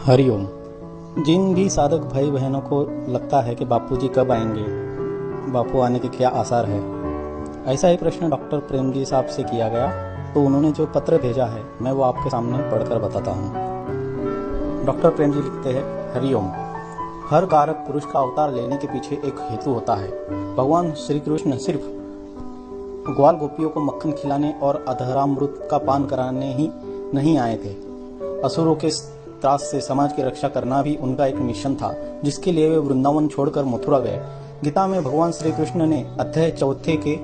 हरिओम। जिन भी साधक भाई बहनों को लगता है कि बापूजी कब आएंगे, बापू आने के क्या आसार है, ऐसा ही प्रश्न डॉक्टर प्रेम जी साहब से किया गया। तो उन्होंने जो पत्र भेजा है मैं वो आपके सामने पढ़कर बताता हूँ। डॉक्टर प्रेम जी लिखते हैं, हरिओम। हर कारक पुरुष का अवतार लेने के पीछे एक हेतु होता है। भगवान श्री कृष्ण सिर्फ ग्वाल गोपियों को मक्खन खिलाने और अधरामृत का पान कराने ही नहीं आए थे। असुरों के त्रास से समाज की रक्षा करना भी उनका एक मिशन था, जिसके लिए वे वृंदावन छोड़कर मथुरा गए। गीता में भगवान श्री कृष्ण ने अध्याय 4 के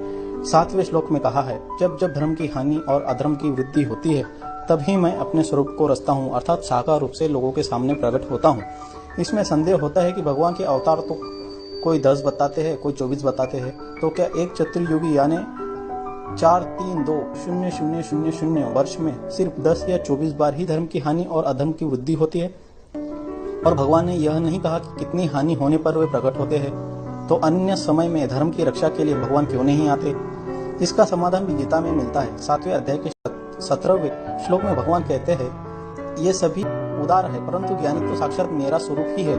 7वें श्लोक में कहा है, जब जब धर्म की हानि और अधर्म की वृद्धि होती है तभी मैं अपने स्वरूप को रचता हूँ, अर्थात साकार रूप से लोगों के सामने प्रकट होता हूँ। इसमें संदेह होता है कि भगवान के अवतार तो कोई 10 बताते हैं, कोई 24 बताते हैं, तो क्या एक चतुर्युगी यानी 4320000 वर्ष में सिर्फ 10 या 24 बार ही धर्म की हानि और अधर्म की वृद्धि होती है? और भगवान ने यह नहीं कहा कि कितनी हानि होने पर वे प्रकट होते हैं, तो अन्य समय में धर्म की रक्षा के लिए भगवान क्यों नहीं आते? इसका समाधान भी गीता में मिलता है। 7वें अध्याय के 17वें श्लोक में भगवान कहते हैं, ये सभी उदार है, परंतु ज्ञानी तो साक्षात मेरा स्वरूप ही है,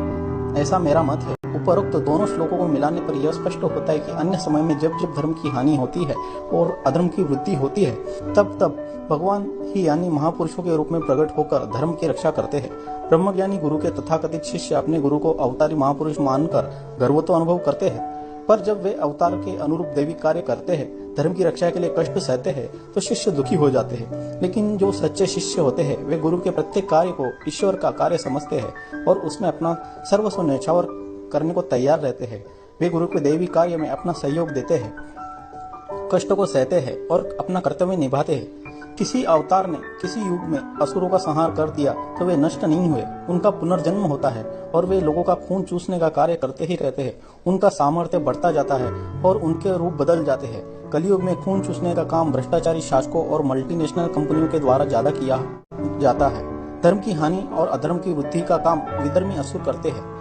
ऐसा मेरा मत है। उपरोक्त दोनों श्लोकों को मिलाने पर यह स्पष्ट होता है कि अन्य समय में जब जब धर्म की हानि होती है और अधर्म की वृद्धि होती है, तब तब भगवान ही यानी महापुरुषों के रूप में प्रकट होकर धर्म की रक्षा करते हैं। ब्रह्मज्ञानी गुरु के तथाकथित शिष्य अपने गुरु को अवतारी महापुरुष मानकर गर्व तो अनुभव करते हैं, पर जब वे अवतार के अनुरूप दैवी कार्य करते हैं, धर्म की रक्षा के लिए कष्ट सहते हैं, तो शिष्य दुखी हो जाते हैं। लेकिन जो सच्चे शिष्य होते हैं वे गुरु के प्रत्येक कार्य को ईश्वर का कार्य समझते हैं और उसमें अपना सर्वस्व न्यौछावर करने को तैयार रहते हैं। वे गुरु के दैवी कार्य में अपना सहयोग देते हैं, कष्ट को सहते हैं और अपना कर्तव्य निभाते हैं। किसी अवतार ने किसी युग में असुरों का संहार कर दिया तो वे नष्ट नहीं हुए, उनका पुनर्जन्म होता है और वे लोगों का खून चूसने का कार्य करते ही रहते हैं। उनका सामर्थ्य बढ़ता जाता है और उनके रूप बदल जाते हैं। कलयुग में खून चूसने का काम भ्रष्टाचारी शासकों और मल्टीनेशनल कंपनियों के द्वारा ज्यादा किया जाता है। धर्म की हानि और अधर्म की वृद्धि का काम विधर्मी असुर करते हैं।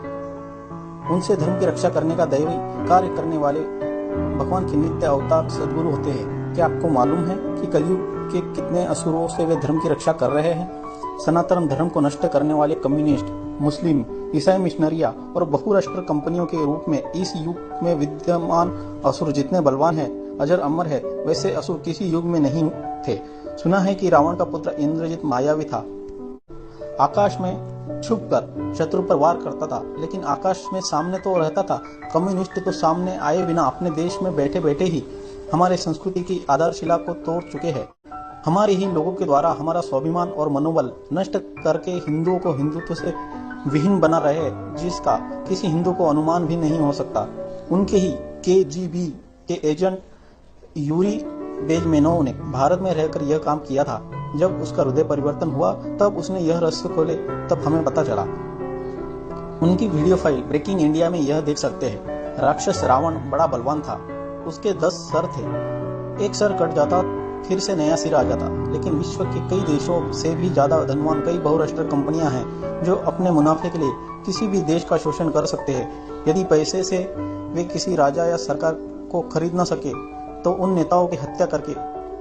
उनसे धर्म की रक्षा करने का दैवी कार्य करने वाले भगवान के नित्य अवतार सद्गुरु होते हैं। क्या आपको मालूम है कि कलयुग के कितने असुरों से वे धर्म की रक्षा कर रहे हैं? सनातन धर्म को नष्ट करने वाले कम्युनिस्ट, मुस्लिम, ईसाई मिशनरिया और बहुराष्ट्र कंपनियों के रूप में इस युग में विद्यमान असुर जितने बलवान हैं, अजर अमर है, वैसे असुर किसी युग में नहीं थे। सुना है कि रावण का पुत्र इंद्रजित मायावी था, आकाश में छुपकर शत्रु पर वार करता था, लेकिन आकाश में सामने तो रहता था। कम्युनिस्ट तो सामने आए बिना अपने देश में बैठे बैठे ही हमारे संस्कृति की आधारशिला को तोड़ चुके हैं। हमारे ही लोगों के द्वारा हमारा स्वाभिमान और मनोबल नष्ट करके हिंदुओं को हिंदुत्व से विहीन बना रहे, जिसका किसी हिंदू को अनुमान भी नहीं हो सकता। उनके ही KGB के एजेंट यूरी बेजमेनोव ने भारत में रहकर यह काम किया था। जब उसका हृदय परिवर्तन हुआ तब उसने यह रहस्य खोले, तब हमें पता चला। उनकी वीडियो फाइल ब्रेकिंग इंडिया में यह देख सकते हैं। राक्षस रावण बड़ा बलवान था, उसके 10 सर थे। एक सर कट जाता फिर से नया सिर आ जाता। लेकिन विश्व के कई देशों से भी ज्यादा धनवान कई बहुराष्ट्र कंपनियां हैं जो अपने मुनाफे के लिए किसी भी देश का शोषण कर सकते हैं। यदि पैसे से वे किसी राजा या सरकार को खरीद न सके तो उन नेताओं की हत्या करके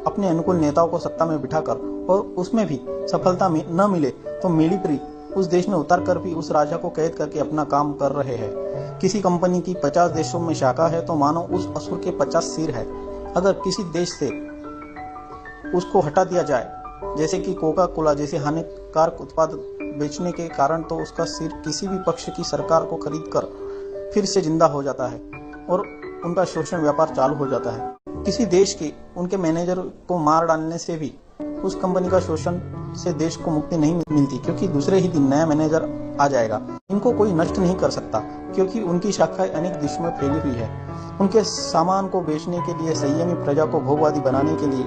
अपने अनुकूल नेताओं को सत्ता में बिठाकर और उसमें भी सफलता में न मिले तो मिलिट्री उस देश में उतार कर भी उस राजा को कैद करके अपना काम कर रहे हैं। किसी कंपनी की 50 देशों में शाखा है तो मानो उस असुर के 50 सिर है। अगर किसी देश से उसको हटा दिया जाए, जैसे कि कोका कोला जैसे हानिकारक उत्पाद बेचने के कारण, तो उसका सिर किसी भी पक्ष की सरकार को खरीद कर फिर से जिंदा हो जाता है और उनका शोषण व्यापार चालू हो जाता है। किसी देश के उनके मैनेजर को मार डालने से भी उस कंपनी का शोषण से देश को मुक्ति नहीं मिलती, क्योंकि दूसरे ही दिन नया मैनेजर आ जाएगा। इनको कोई नष्ट नहीं कर सकता, क्योंकि उनकी शाखाएं अनेक देशों में फैली हुई है। उनके सामान को बेचने के लिए, संयमी प्रजा को भोगवादी बनाने के लिए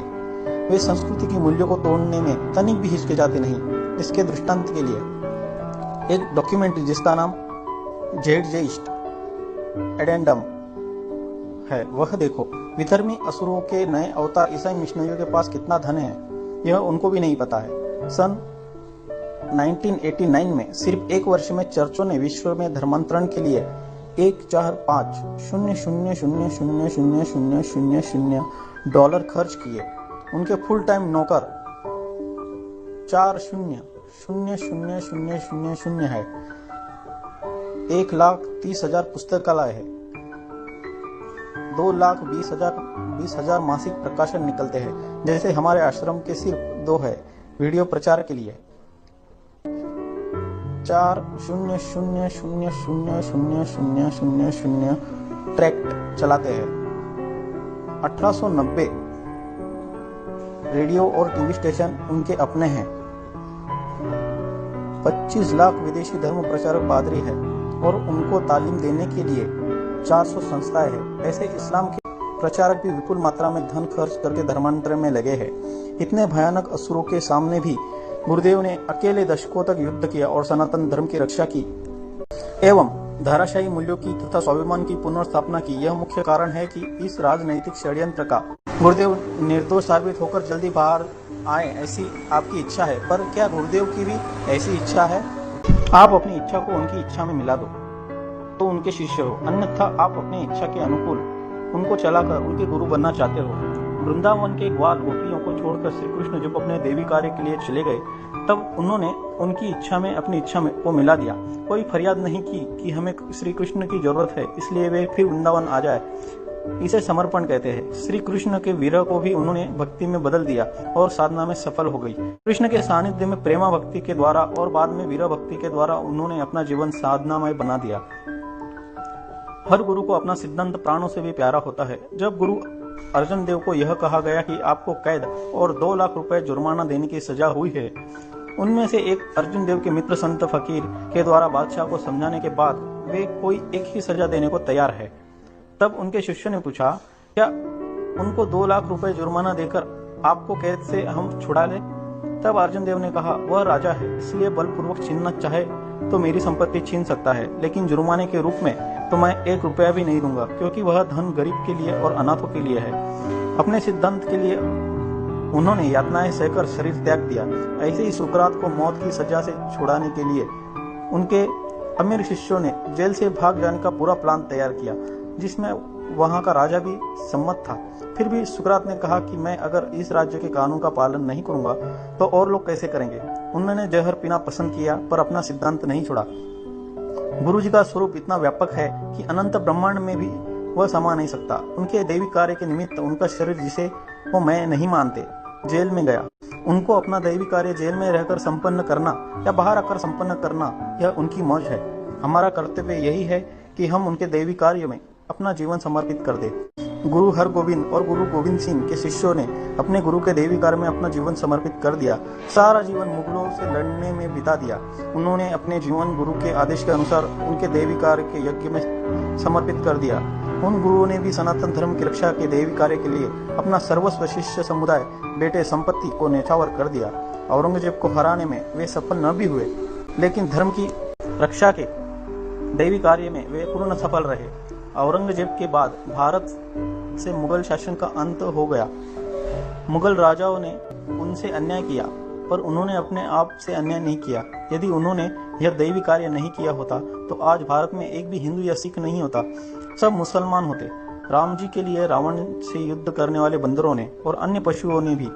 वे संस्कृति की मूल्यों को तोड़ने में तनिक भी हिचकिचाते नहीं। इसके दृष्टांत के लिए एक डॉक्यूमेंट्री जिसका नाम ज़ेइटजेइस्ट एडेंडम है, वह देखो। विधर्मी असुरों के नए अवतार ईसाई मिशनरियों के पास कितना धन है, यह उनको भी नहीं पता है। सन 1989 में सिर्फ एक वर्ष में चर्चों ने विश्व में धर्मांतरण के लिए 145,000,000,000 डॉलर खर्च किए। उनके फुल टाइम नौकर 40 0,000 है। 1,30,000 पुस्तकालय है। 2,20,000 मासिक प्रकाशन निकलते हैं, जैसे हमारे आश्रम के सिर्फ 2 है वीडियो प्रचार के लिए। 4,000,000 ट्रैक्ट चलाते हैं। 1890 रेडियो और टीवी स्टेशन उनके अपने हैं। 25 लाख विदेशी धर्म प्रचारक पादरी है और उनको तालीम देने के लिए 400 संस्थाएं हैं। ऐसे इस्लाम के प्रचारक भी विपुल मात्रा में धन खर्च करके धर्मांतर में लगे हैं। इतने भयानक असुरों के सामने भी गुरुदेव ने अकेले दशकों तक युद्ध किया और सनातन धर्म की रक्षा की एवं धाराशाही मूल्यों की तथा स्वाभिमान की पुनर्स्थापना की। यह मुख्य कारण है कि इस राजनैतिक षड्यंत्र का गुरुदेव निर्दोष साबित होकर जल्दी बाहर आए, ऐसी आपकी इच्छा है। पर क्या गुरुदेव की भी ऐसी इच्छा है? आप अपनी इच्छा को उनकी इच्छा में मिला दो तो उनके शिष्य हो, अन्यथा आप अपनी इच्छा के अनुकूल उनको चलाकर उनके गुरु बनना चाहते हो। वृंदावन के ग्वाल गोपियों को छोड़कर श्री कृष्ण जब अपने देवी कार्य के लिए चले गए, तब उन्होंने उनकी इच्छा में अपनी इच्छा में को मिला दिया। कोई फरियाद नहीं की कि हमें श्री कृष्ण की जरूरत है, इसलिए वे फिर वृंदावन आ जाए। इसे समर्पण कहते हैं। श्री कृष्ण के विरह को भी उन्होंने भक्ति में बदल दिया और साधना में सफल हो गई। कृष्ण के सानिध्य में प्रेमा भक्ति के द्वारा और बाद में विरह भक्ति के द्वारा उन्होंने अपना जीवन साधनामय बना दिया। हर गुरु को अपना सिद्धांत प्राणों से भी प्यारा होता है। जब गुरु अर्जुन देव को यह कहा गया कि आपको कैद और 2 लाख रुपए जुर्माना देने की सजा हुई है, उनमें से एक अर्जुन देव के मित्र संत फकीर के द्वारा बादशाह को समझाने के बाद वे कोई एक ही सजा देने को तैयार है। तब उनके शिष्य ने पूछा, क्या उनको 2 लाख रुपए जुर्माना देकर आपको कैद से हम छुड़ा लें? तब अर्जुन देव ने कहा, वह राजा है, इसलिए बलपूर्वक छीनना चाहे तो मेरी संपत्ति छीन सकता है, लेकिन जुर्माने के रूप में तो मैं 1 रुपया भी नहीं दूंगा, क्योंकि वह धन गरीब के लिए और अनाथों के लिए है। अपने सिद्धांत के लिए उन्होंने यातनाएं सहकर शरीर त्याग दिया। ऐसे ही सुकरात को मौत की सजा से छुड़ाने के लिए उनके अमीर शिष्यों ने जेल से भाग जाने का पूरा प्लान तैयार किया, जिसमें वहां का राजा भी सम्मत था। फिर भी सुकरात ने कहा कि मैं अगर इस राज्य के कानून का पालन नहीं करूंगा तो और लोग कैसे करेंगे। उन्होंने जहर पीना पसंद किया, पर अपना सिद्धांत नहीं छोड़ा। गुरु जी का स्वरूप इतना व्यापक है कि अनंत ब्रह्मांड में भी वह समा नहीं सकता। उनके दैविक कार्य के निमित्त उनका शरीर, जिसे वो मैं नहीं मानते, जेल में गया। उनको अपना दैविक कार्य जेल में रहकर संपन्न करना या बाहर आकर संपन्न करना, यह उनकी मौज है। हमारा कर्तव्य यही है कि हम उनके दैविक कार्य में अपना जीवन समर्पित कर दे। गुरु हरगोविंद और गुरु गोविंद सिंह के शिष्यों ने अपने गुरु के दैविक कार्य में अपना जीवन समर्पित कर दिया। सारा जीवन मुगलों से लड़ने में बिता दिया। उन्होंने अपने जीवन गुरु के आदेश के अनुसार उनके दैविक कार्य के यज्ञ में समर्पित कर दिया। उन गुरुओं ने भी सनातन धर्म की रक्षा के दैविक कार्य के लिए अपना सर्वस्व शिष्य समुदाय, बेटे, संपत्ति को न्यौछावर कर दिया। औरंगजेब को हराने में वे सफल न भी हुए, लेकिन धर्म की रक्षा के दैविक कार्य में वे पूर्ण सफल रहे। औरंगजेब के बाद भारत से मुगल शासन का अंत हो गया। मुगल राजाओं ने उनसे अन्याय किया, पर उन्होंने अपने आप से अन्याय नहीं किया। यदि उन्होंने यह दैवी कार्य नहीं किया होता तो आज भारत में एक भी हिंदू या सिख नहीं होता, सब मुसलमान होते। राम जी के लिए रावण से युद्ध करने वाले बंदरों ने और अन्य पशुओं ने भी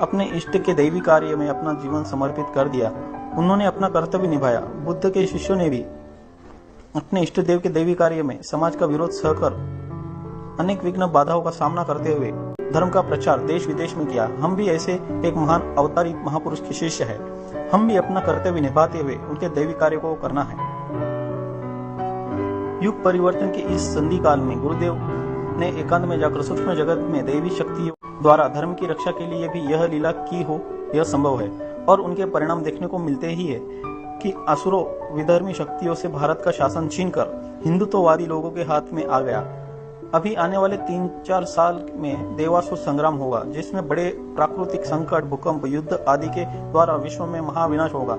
अपने इष्ट के दैवी कार्य में अपना जीवन समर्पित कर दिया। उन्होंने अपना कर्तव्य निभाया। बुद्ध के शिष्यों ने भी अपने इष्ट देव के दैवी कार्य में समाज का विरोध सहकर अनेक विघ्न बाधाओं का सामना करते हुए धर्म का प्रचार देश विदेश में किया। हम भी ऐसे एक महान अवतारी महापुरुष के शिष्य है। हम भी अपना कर्तव्य निभाते हुए उनके दैवी कार्य को करना है। युग परिवर्तन के इस संधि काल में गुरुदेव ने एकांत में जाकर सूक्ष्म जगत में दैवी शक्तियों द्वारा धर्म की रक्षा के लिए भी यह लीला की हो, यह संभव है। और उनके परिणाम देखने को मिलते ही है कि असुरों विधर्मी शक्तियों से भारत का शासन छीनकर हिंदुत्ववादी लोगों के हाथ में आ गया। अभी आने वाले 3-4 साल में देवासुर संग्राम होगा, जिसमें बड़े प्राकृतिक संकट, भूकंप, युद्ध आदि के द्वारा विश्व में महाविनाश होगा,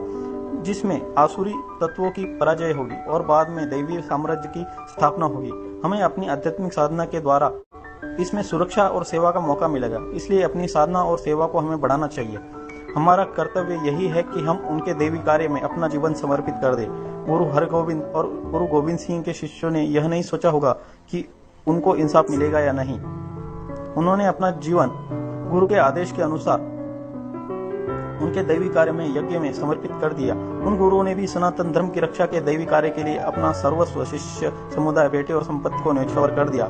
जिसमें आसुरी तत्वों की पराजय होगी और बाद में दैवीय साम्राज्य की स्थापना होगी। हमें अपनी आध्यात्मिक साधना के द्वारा इसमें सुरक्षा और सेवा का मौका मिलेगा, इसलिए अपनी साधना और सेवा को हमें बढ़ाना चाहिए। हमारा कर्तव्य यही है कि हम उनके दैवी कार्य में अपना जीवन समर्पित कर दें। गुरु हरगोविंद और गुरु गोविंद सिंह के शिष्यों ने यह नहीं सोचा होगा कि उनको इंसाफ मिलेगा या नहीं। उन्होंने अपना जीवन गुरु के आदेश के अनुसार उनके दैवी कार्य में यज्ञ में समर्पित कर दिया। उन गुरुओं ने भी सनातन धर्म की रक्षा के दैवी कार्य के लिए अपना सर्वस्व, शिष्य समुदाय, बेटे और संपत्ति को न्यौछावर कर दिया।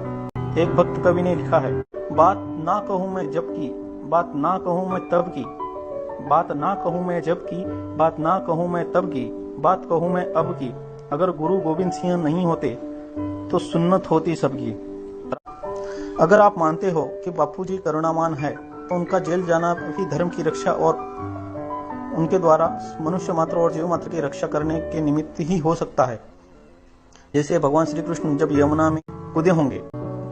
एक भक्त कवि ने लिखा है, बात ना कहूं मैं जब की, बात ना कहूं मैं तब की, बात ना कहूं मैं जब की, बात ना कहूं मैं तब की, बात कहूं मैं अब की। अगर गुरु गोविंद सिंह नहीं होते तो सुन्नत होती सबकी। अगर आप मानते हो कि बापूजी करुणावान है तो उनका जेल जाना भी धर्म की रक्षा और उनके द्वारा मनुष्य मात्र और जीव मात्र की रक्षा करने के निमित्त ही हो सकता है। जैसे भगवान श्री कृष्ण जब यमुना में कूदे होंगे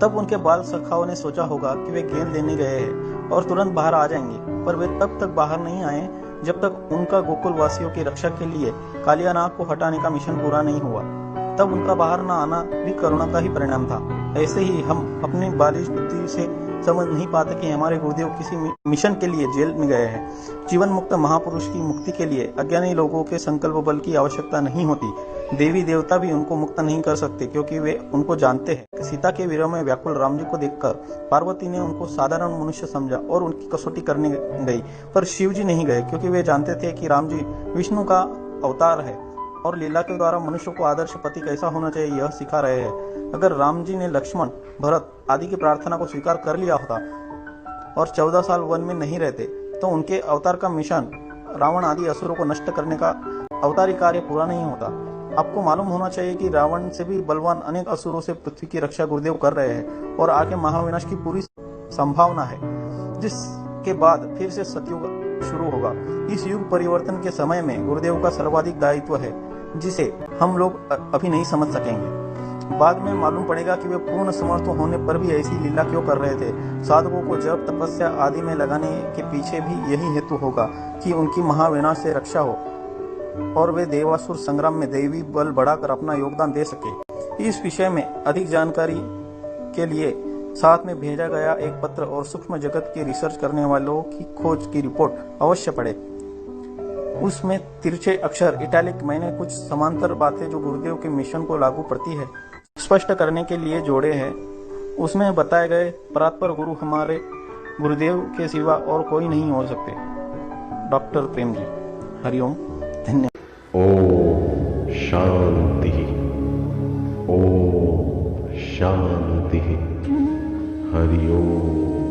तब उनके बाल सखाओं ने सोचा होगा कि वे गेंद लेने गए हैं और तुरंत बाहर आ जाएंगे, पर वे तब तक बाहर नहीं आए जब तक उनका गोकुल वासियों की रक्षा के लिए कालिया नाग को हटाने का मिशन पूरा नहीं हुआ। तब उनका बाहर न आना भी करुणा का ही परिणाम था। ऐसे ही हम अपनी बालिश बुद्धि से समझ नहीं पाते कि हमारे गुरुदेव किसी मिशन के लिए जेल में गए हैं। जीवन मुक्त महापुरुष की मुक्ति के लिए अज्ञानी लोगों के संकल्प बल की आवश्यकता नहीं होती। देवी देवता भी उनको मुक्त नहीं कर सकते, क्योंकि वे उनको जानते हैं। सीता के विरह में व्याकुल राम जी को देखकर पार्वती ने उनको साधारण मनुष्य समझा और उनकी कसौटी करने गई, पर शिव जी नहीं गए, क्योंकि वे जानते थे कि राम जी विष्णु का अवतार है और लीला के द्वारा मनुष्य को आदर्श पति कैसा होना चाहिए यह सिखा रहे हैं। अगर राम जी ने लक्ष्मण, भरत आदि की प्रार्थना को स्वीकार कर लिया होता और 14 साल वन में नहीं रहते तो उनके अवतार का मिशन रावण आदि असुरों को नष्ट करने का अवतारी कार्य पूरा नहीं होता। आपको मालूम होना चाहिए कि रावण से भी बलवान अनेक असुरों से पृथ्वी की रक्षा गुरुदेव कर रहे हैं और आगे महाविनाश की पूरी संभावना है, जिसके बाद फिर से सतयुग शुरू होगा। इस युग परिवर्तन के समय में गुरुदेव का सर्वाधिक दायित्व है, जिसे हम लोग अभी नहीं समझ सकेंगे। बाद में मालूम पड़ेगा कि वे पूर्ण समर्थ होने पर भी ऐसी लीला क्यों कर रहे थे। साधकों को जब तपस्या आदि में लगाने के पीछे भी यही हेतु होगा कि उनकी महाविनाश से रक्षा हो और वे देवासुर संग्राम में दैवी बल बढ़ाकर अपना योगदान दे सके। इस विषय में अधिक जानकारी के लिए साथ में भेजा गया एक पत्र और सूक्ष्म जगत की रिसर्च करने वालों की खोज की रिपोर्ट अवश्य पढ़े। उसमें तिरछे अक्षर इटैलिक मैंने कुछ समांतर बातें जो गुरुदेव के मिशन को लागू पड़ती है स्पष्ट करने के लिए जोड़े हैं। उसमें बताए गए परात्पर गुरु हमारे गुरुदेव के सिवा और कोई नहीं हो सकते। डॉक्टर प्रेम जी, हरिओम, धन्यवाद। ओम शांति, ओम शांति, हरिओम।